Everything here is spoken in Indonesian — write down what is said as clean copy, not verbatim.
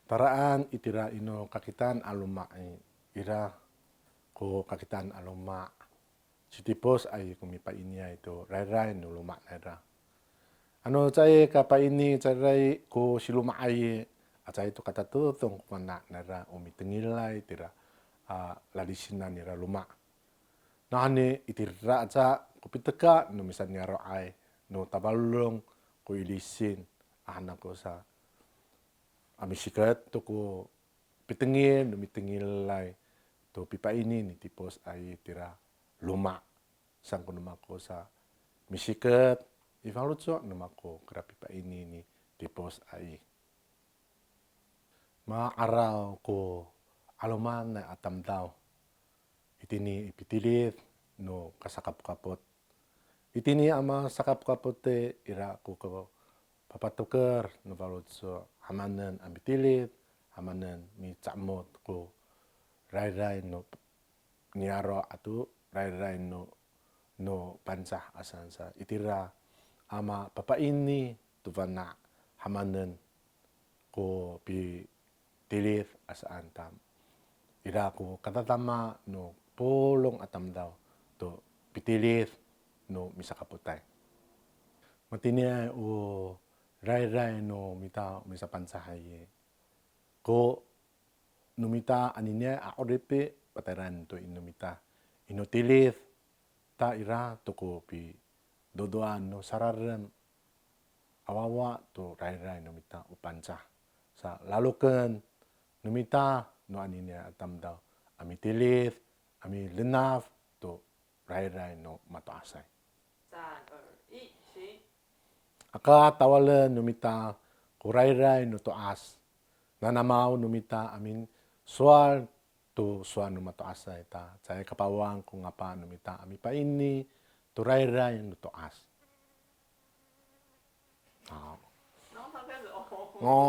Taraan itira ino kakitan aluma ira ko kakitan aluma. Sitipos ay kumipa inya ito ray no luma nera. Ano chay kapa ini chay ko siluma ay acay ito katatutong kumana nera umitengilay tira ladisina nira luma. Nahani itira aca kupiteka no misalnya roay no tabalong ko ilisin anak ko sa amisikat to ko pitengil no mitengilay to pipa ini ni tipos ay tira luma sang ko sa misikat ivalutso numako kera pipa ini ni tipos ay maaraw ko aluman na atam daw itini ipitilit no kasakap-kapot itini ama sakap-kapot te ira ko papatuker no valutso hamanen ambitilit hamanen mi camot ko ray no niaro atu ray no pansah asansa itira ama papa ini tuvana hamanen ko pi tilir asaan tam ira ko katatama no polong atam daw to pitilir no misakaputay matinia o ray no misa pansahay ko numita aninya aorepe pataran to inumita inutilir ta ira to ko pi dodoan no sararan awawa to ray numita upansa sa laluken numita no aninya atam daw ami tilir ami lenaf to ray no mataasay aka tawalen numita ko ray no to as nanamaw numita amin soal to soal no mataasay ta saya kapawang kung apa numita ami pa ini to ray no to as.